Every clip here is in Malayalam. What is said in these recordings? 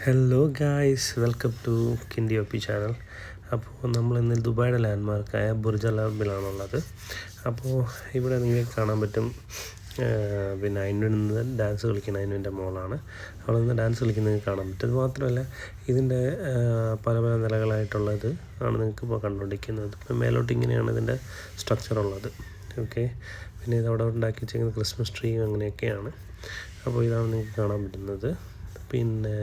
ഹലോ ഗായ്സ്, വെൽക്കം ടു കിൻഡി ഒപ്പി ചാനൽ. അപ്പോൾ നമ്മൾ ഇന്ന് ദുബായിയുടെ ലാൻഡ്മാർക്കായ ബുർജ് അൽ അറബിലാണുള്ളത്. അപ്പോൾ ഇവിടെ നിങ്ങൾക്ക് കാണാൻ പറ്റും, പിന്നെ അയിനുവിന്ന് ഡാൻസ് കളിക്കുന്ന അയിനുവിൻ്റെ മോളാണ്. അവളിന്ന് ഡാൻസ് കളിക്കുന്നത് കാണാൻ പറ്റും. അത് മാത്രമല്ല, ഇതിൻ്റെ പല പല നിലകളായിട്ടുള്ളത് ആണ് നിങ്ങൾക്ക് ഇപ്പോൾ കണ്ടുകൊണ്ടിരിക്കുന്നത്. ഇപ്പം മേലോട്ട് ഇങ്ങനെയാണ് ഇതിൻ്റെ സ്ട്രക്ചർ ഉള്ളത്. ഓക്കെ, പിന്നെ ഇത് അവിടെ ഉണ്ടാക്കി വെച്ചിരിക്കുന്നത് ക്രിസ്മസ് ട്രീ അങ്ങനെയൊക്കെയാണ്. അപ്പോൾ ഇതാണ് നിങ്ങൾക്ക് കാണാൻ പറ്റുന്നത്. പിന്നെ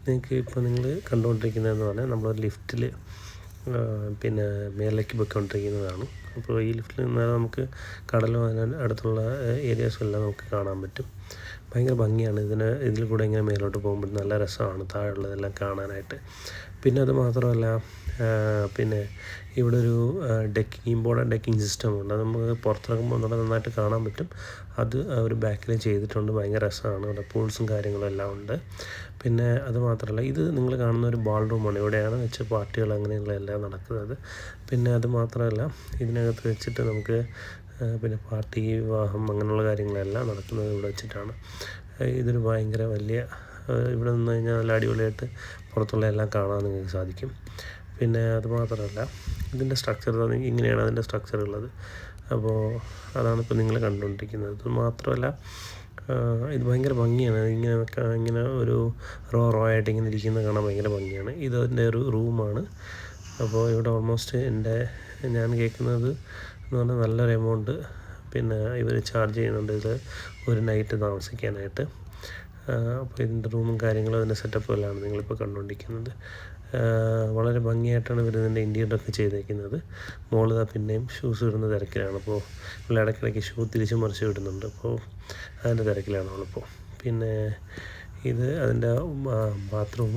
നിങ്ങൾക്ക് ഇപ്പോൾ നിങ്ങൾ കണ്ടുകൊണ്ടിരിക്കുന്നതെന്ന് പറഞ്ഞാൽ നമ്മളൊരു ലിഫ്റ്റിൽ പിന്നെ മേലേക്ക് പോയിക്കൊണ്ടിരിക്കുന്നതാണ്. അപ്പോൾ ഈ ലിഫ്റ്റിൽ നിന്നാൽ നമുക്ക് കടലും അതിന് അടുത്തുള്ള ഏരിയാസും എല്ലാം നമുക്ക് കാണാൻ പറ്റും. ഭയങ്കര ഭംഗിയാണ് ഇതിൽ കൂടെ ഇങ്ങനെ മേലോട്ട് പോകുമ്പോൾ നല്ല രസമാണ് താഴെയുള്ളതെല്ലാം കാണാനായിട്ട്. പിന്നെ അത് മാത്രമല്ല, പിന്നെ ഇവിടെ ഒരു ഇമ്പോർട്ടൻ്റ് ഡെക്കിങ് സിസ്റ്റം ഉണ്ട്. അത് നമുക്ക് പുറത്തിറങ്ങുമ്പോൾ നല്ല നന്നായിട്ട് കാണാൻ പറ്റും. അത് ഒരു ബാക്കിൽ ചെയ്തിട്ടുണ്ട്. ഭയങ്കര രസമാണ്. അവിടെ പൂൾസും കാര്യങ്ങളും എല്ലാം ഉണ്ട്. പിന്നെ അത് മാത്രമല്ല, ഇത് നിങ്ങൾ കാണുന്ന ഒരു ബാൾ റൂമാണ്. ഇവിടെയാണ് വെച്ച് പാർട്ടികൾ അങ്ങനെയുള്ള എല്ലാം നടക്കുന്നത്. പിന്നെ അത് മാത്രമല്ല, ഇതിനകത്ത് വെച്ചിട്ട് നമുക്ക് പിന്നെ പാർട്ടി, വിവാഹം അങ്ങനെയുള്ള കാര്യങ്ങളെല്ലാം നടക്കുന്നത് ഇവിടെ വെച്ചിട്ടാണ്. ഇതൊരു ഭയങ്കര വലിയ, ഇവിടെ നിന്ന് കഴിഞ്ഞാൽ നല്ല അടിപൊളിയായിട്ട് പുറത്തുള്ള എല്ലാം കാണാൻ നിങ്ങൾക്ക് സാധിക്കും. പിന്നെ അത് മാത്രമല്ല, ഇതിൻ്റെ സ്ട്രക്ചർ ഇങ്ങനെയാണ് അതിൻ്റെ സ്ട്രക്ചർ ഉള്ളത്. അപ്പോൾ അതാണ് ഇപ്പോൾ നിങ്ങൾ കണ്ടുകൊണ്ടിരിക്കുന്നത്. അത് മാത്രമല്ല, ഇത് ഭയങ്കര ഭംഗിയാണ്. ഇങ്ങനെ ഒരു റോ ആയിട്ട് ഇങ്ങനെ ഇരിക്കുന്നത് കാണാൻ ഭയങ്കര ഭംഗിയാണ്. ഇത് അതിൻ്റെ ഒരു റൂമാണ്. അപ്പോൾ ഇവിടെ ഓൾമോസ്റ്റ് ഞാൻ കേൾക്കുന്നത് എന്ന് പറഞ്ഞാൽ നല്ലൊരു എമൗണ്ട് പിന്നെ ഇവർ ചാർജ് ചെയ്യുന്നുണ്ട് ഇത് ഒരു നൈറ്റ് താമസിക്കാനായിട്ട്. അപ്പോൾ ഇതിൻ്റെ റൂമും കാര്യങ്ങളും അതിൻ്റെ സെറ്റപ്പും എല്ലാമാണ് നിങ്ങളിപ്പോൾ കണ്ടുകൊണ്ടിരിക്കുന്നത്. വളരെ ഭംഗിയായിട്ടാണ് ഇവർ ഇതിൻ്റെ ഇൻറ്റീരിയറൊക്കെ ചെയ്തേക്കുന്നത്. മോള് പിന്നെയും ഷൂസ് ഇടുന്ന തിരക്കിലാണ്. അപ്പോൾ ഇവിടെ ഇടയ്ക്കിടയ്ക്ക് ഷൂ തിരിച്ച് മറിച്ച് ഇടുന്നുണ്ട്. അപ്പോൾ അതിൻ്റെ തിരക്കിലാണ് അവളിപ്പോൾ. പിന്നെ ഇത് അതിൻ്റെ ബാത്റൂം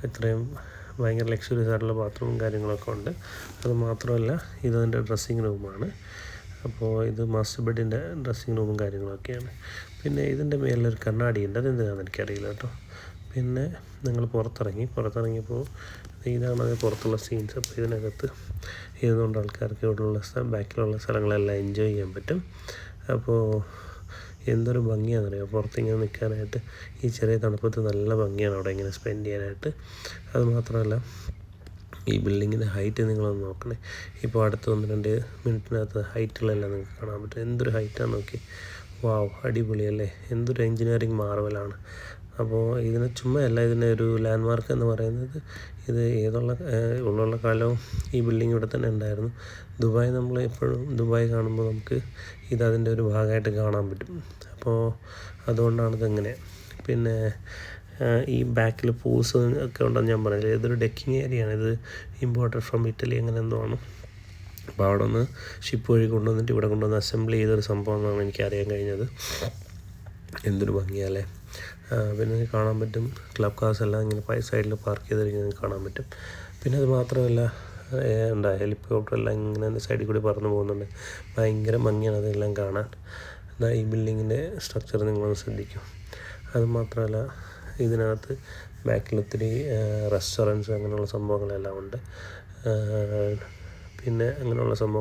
ഇത്രയും ഭയങ്കര ലക്ഷറീസ് ആയിട്ടുള്ള ബാത്റൂമും കാര്യങ്ങളൊക്കെ ഉണ്ട്. അത് മാത്രമല്ല, ഇതതിൻ്റെ ഡ്രസ്സിങ് റൂമാണ്. അപ്പോൾ ഇത് മാസ്റ്റർ ബെഡിൻ്റെ ഡ്രസ്സിങ് റൂമും കാര്യങ്ങളൊക്കെയാണ്. പിന്നെ ഇതിൻ്റെ മേലൊരു കണ്ണാടിയുണ്ട്. അതെന്തിനാണെന്ന് എനിക്കറിയില്ല കേട്ടോ. പിന്നെ നിങ്ങൾ പുറത്തിറങ്ങിയപ്പോൾ ഇതാണ് അത് പുറത്തുള്ള സീൻസ്. അപ്പോൾ ഇതിനകത്ത് ഇരുന്നുകൊണ്ട് ആൾക്കാർക്ക് ഇവിടെയുള്ള ബാക്കിലുള്ള സ്ഥലങ്ങളെല്ലാം എൻജോയ് ചെയ്യാൻ പറ്റും. അപ്പോൾ എന്തൊരു ഭംഗിയാണെന്നറിയാം പുറത്തിങ്ങനെ നിൽക്കാനായിട്ട്. ഈ ചെറിയ തണുപ്പത്ത് നല്ല ഭംഗിയാണ് അവിടെ ഇങ്ങനെ സ്പെൻഡ് ചെയ്യാനായിട്ട്. അത് മാത്രമല്ല, ഈ ബിൽഡിങ്ങിൻ്റെ ഹൈറ്റ് നിങ്ങളൊന്ന് നോക്കണേ. ഇപ്പോൾ അടുത്ത 1-2 മിനിറ്റിനകത്ത് ഹൈറ്റുകളെല്ലാം നിങ്ങൾക്ക് കാണാൻ പറ്റും. എന്തൊരു ഹൈറ്റാണ് നോക്കി. വാവ്, അടിപൊളിയല്ലേ. എന്തൊരു എൻജിനീയറിങ് മാർവലാണ്. അപ്പോൾ ഇതിന് ചുമ്മാ അല്ല, ഇതിൻ്റെ ഒരു ലാൻഡ്മാർക്ക് എന്ന് പറയുന്നത്. ഇത് ഉള്ള കാലവും ഈ ബിൽഡിംഗ് ഇവിടെ തന്നെ ഉണ്ടായിരുന്നു. നമ്മൾ എപ്പോഴും ദുബായ് കാണുമ്പോൾ നമുക്ക് ഇതതിൻ്റെ ഒരു ഭാഗമായിട്ട് കാണാൻ പറ്റും. അപ്പോൾ അതുകൊണ്ടാണ് ഇതെങ്ങനെ. പിന്നെ ഈ ബാക്കിൽ പൂൾസ് ഒക്കെ ഉണ്ടെന്ന് ഞാൻ പറഞ്ഞില്ല. ഇതൊരു ഡെക്കിങ് ഏരിയയാണ്. ഇത് ഇമ്പോർട്ടഡ് ഫ്രം ഇറ്റലി അങ്ങനെ എന്തോ ആണ്. അപ്പോൾ അവിടെ നിന്ന് ഷിപ്പ് വഴി കൊണ്ടുവന്നിട്ട് ഇവിടെ കൊണ്ടുവന്ന് അസംബിൾ ചെയ്തൊരു സംഭവം എന്നാണ് എനിക്കറിയാൻ കഴിഞ്ഞത്. എന്തൊരു ഭംഗിയല്ലേ. പിന്നെ കാണാൻ പറ്റും ക്ലബ് കാർസ് എല്ലാം ഇങ്ങനെ സൈഡിൽ പാർക്ക് ചെയ്തിരിക്കുന്നത് കാണാൻ പറ്റും. പിന്നെ അത് മാത്രമല്ല, ഹെലികോപ്റ്റർ എല്ലാം ഇങ്ങനെ സൈഡിൽ കൂടി പറന്ന് പോകുന്നുണ്ട്. ഭയങ്കര ഭംഗിയാണ് അതെല്ലാം കാണാൻ. ഈ ബിൽഡിങ്ങിൻ്റെ സ്ട്രക്ചർ നിങ്ങളൊന്ന് ശ്രദ്ധിക്കും. അത് മാത്രമല്ല, ഇതിനകത്ത് ബാക്കിൽ ഒത്തിരി റെസ്റ്റോറൻറ്റ്സ് അങ്ങനെയുള്ള സംഭവങ്ങളെല്ലാം ഉണ്ട്. പിന്നെ അങ്ങനെയുള്ള സംഭവം